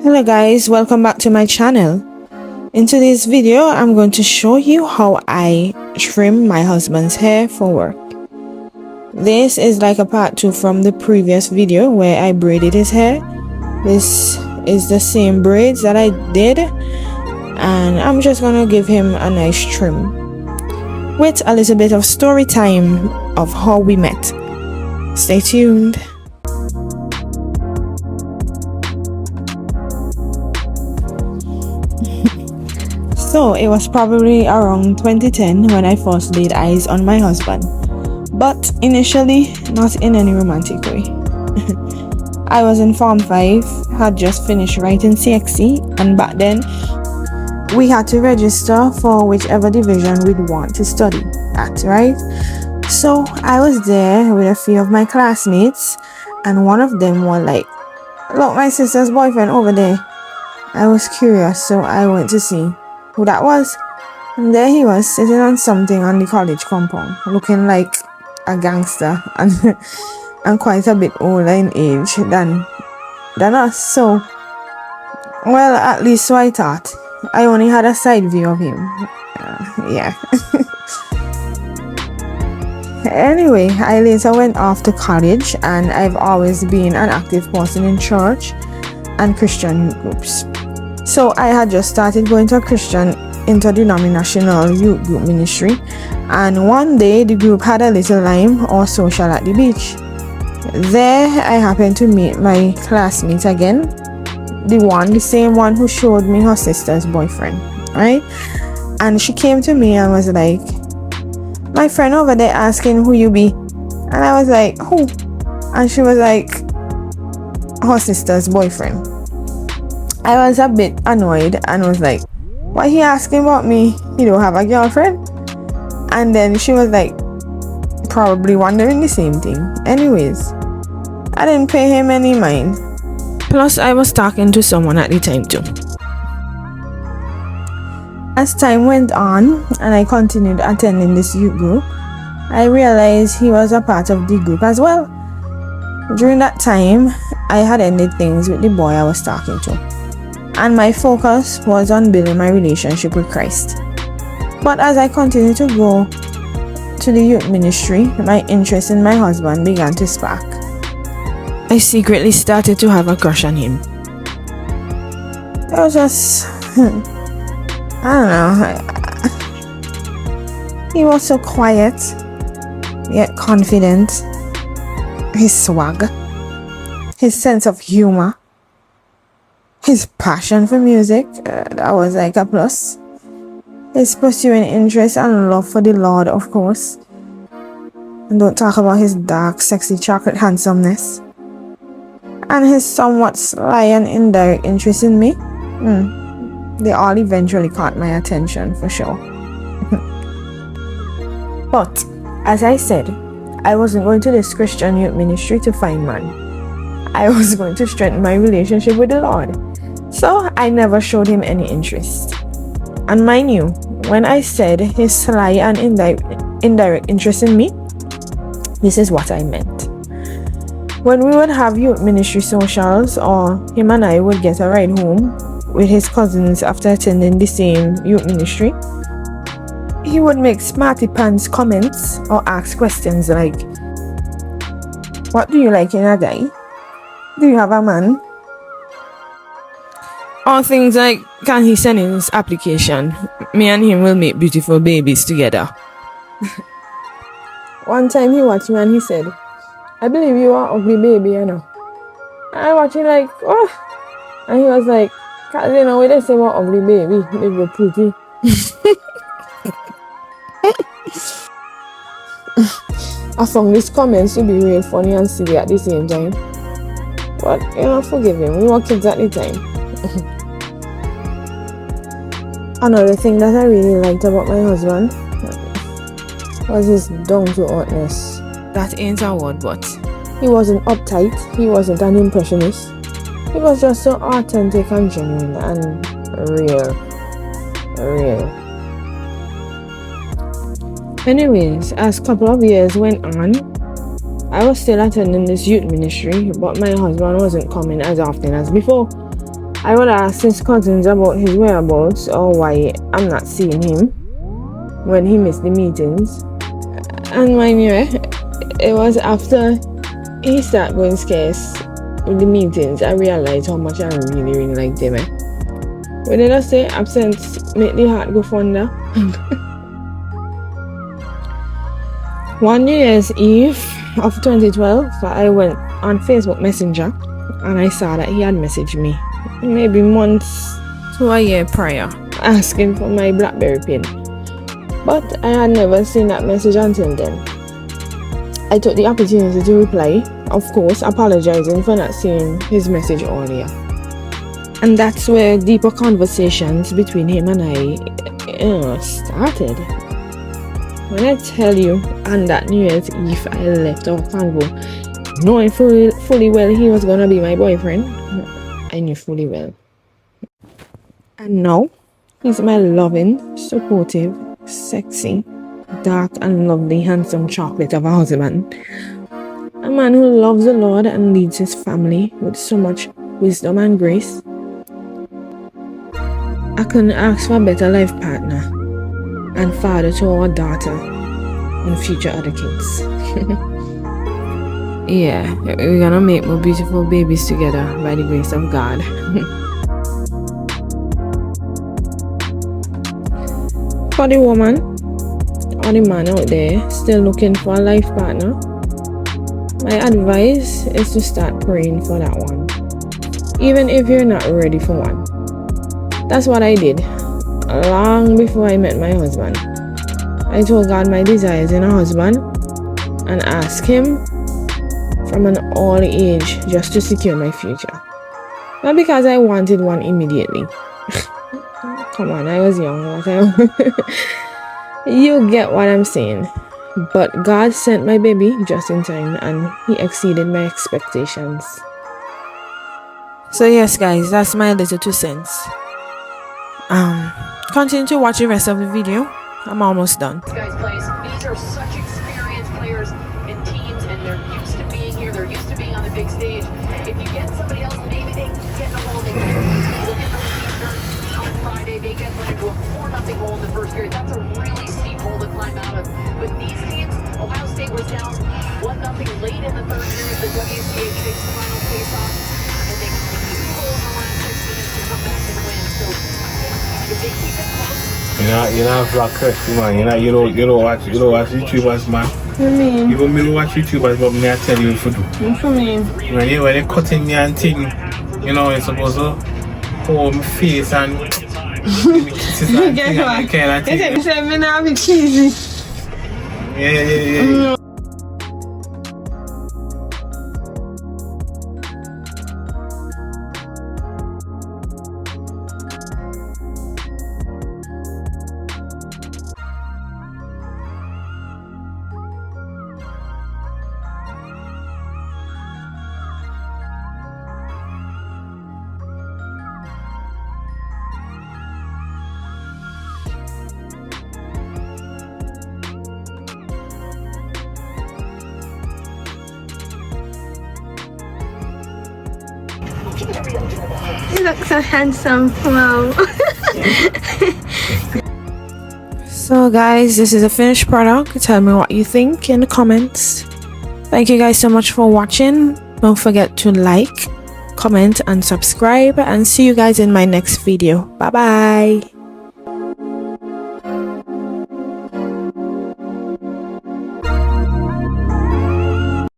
Hello guys, welcome back to my channel. In today's video, I'm going to show you how I trim my husband's hair for work. This is like a part 2 from the previous video where I braided his hair. This is the same braids that I did, and I'm just gonna give him a nice trim with a little bit of story time of how we met. Stay tuned. So it was probably around 2010 when I first laid eyes on my husband, but initially not in any romantic way. I was in Form 5, had just finished writing CXC, and back then we had to register for whichever division we'd want to study at, right? So I was there with a few of my classmates, and one of them was like, "Look, my sister's boyfriend over there." I was curious, so I went to see who that was, and there he was sitting on something on the college compound, looking like a gangster and quite a bit older in age than us. So, well, at least so I thought. I only had a side view of him. Yeah. Anyway, I later went off to college, and I've always been an active person in church and Christian groups. So I had just started going to a Christian interdenominational youth group ministry, and one day the group had a little lime or social at the beach. There I happened to meet my classmate again, the same one who showed me her sister's boyfriend, right? And she came to me and was like, "My friend over there asking who you be." And I was like, "Who?" And she was like, "Her sister's boyfriend." I was a bit annoyed and was like, "Why he asking about me? He don't have a girlfriend?" And then she was like, probably wondering the same thing. Anyways, I didn't pay him any mind. Plus, I was talking to someone at the time too. As time went on and I continued attending this youth group, I realized he was a part of the group as well. During that time, I had ended things with the boy I was talking to, and my focus was on building my relationship with Christ. But as I continued to go to the youth ministry, my interest in my husband began to spark. I secretly started to have a crush on him. It was just, I don't know. He was so quiet, yet confident. His swag, his sense of humor, his passion for music, that was like a plus. His pursuing interest and love for the Lord, of course. And don't talk about his dark, sexy chocolate handsomeness. And his somewhat sly and indirect interest in me. They all eventually caught my attention, for sure. But, as I said, I wasn't going to this Christian youth ministry to find man. I was going to strengthen my relationship with the Lord. So I never showed him any interest. And mind you, when I said his sly and indirect interest in me, this is what I meant. When we would have youth ministry socials, or him and I would get a ride home with his cousins after attending the same youth ministry, he would make smarty pants comments or ask questions like, "What do you like in a guy? Do you have a man?" Or things like, "Can he send in his application? Me and him will make beautiful babies together." One time he watched me and he said, "I believe you are ugly baby, you know." And I watched him like, "Oh." And he was like, "Cause you know what they say about ugly baby, they were pretty." I found these comments to be real funny and silly at the same time. But, you know, forgive him. We were kids at the time. Another thing that I really liked about my husband was his down-to-earthness. That ain't a word, but he wasn't uptight. He wasn't an impressionist. He was just so authentic and genuine and real. Anyways, as a couple of years went on, I was still attending this youth ministry, but my husband wasn't coming as often as before. I would ask his cousins about his whereabouts or why I'm not seeing him when he missed the meetings. And mind you, it was after he started going scarce with the meetings, I realized how much I really liked him. When did I say absence make the heart go fonder? One New Year's Eve of 2012, I went on Facebook Messenger and I saw that he had messaged me maybe months to a year prior asking for my BlackBerry pin. But I had never seen that message until then. I took the opportunity to reply, of course, apologizing for not seeing his message earlier. And that's where deeper conversations between him and I started. When I tell you, on that New Year's Eve, I left our convo knowing fully well he was gonna be my boyfriend. I knew fully well. And now, he's my loving, supportive, sexy, dark and lovely, handsome chocolate of a husband. A man who loves the Lord and leads his family with so much wisdom and grace. I couldn't ask for a better life partner and father to our daughter and future other kids. Yeah, we're gonna make more beautiful babies together by the grace of God. For the woman or the man out there still looking for a life partner, my advice is to start praying for that one, even if you're not ready for one. That's what I did long before I met my husband. I told God my desires in a husband and asked him from an early age just to secure my future. Not because I wanted one immediately. Come on, I was young. You get what I'm saying. But God sent my baby just in time and he exceeded my expectations. So yes guys, that's my little 2 cents. Continue to watch the rest of the video. I'm almost done. Guys plays. These are such experienced players and teams, and they're used to being here. They're used to being on the big stage. If you get somebody else, maybe they can get in a hole. They can look at Northeastern on Friday. They get into a 4-0 hole in the first period. That's a really steep hole to climb out of. But these teams, Ohio State was down 1-0 late in the third period. The WCA takes the final face-off, and they keep going in the last 6 minutes to come back and win. So if they keep it close. You're not vlog cursing, man. You don't watch YouTubers, man. What do you mean? You don't watch YouTubers, but me I tell you what to do. What do you mean? When they cutting me and thing, you know, you're supposed to hold my face and give me kisses and thing and kind of thing. You said me now be cheesy. Yeah. You look so handsome. Wow. So guys, this is a finished product. Tell me what you think in the comments. Thank you guys so much for watching. Don't forget to like, comment and subscribe, and see you guys in my next video. Bye bye.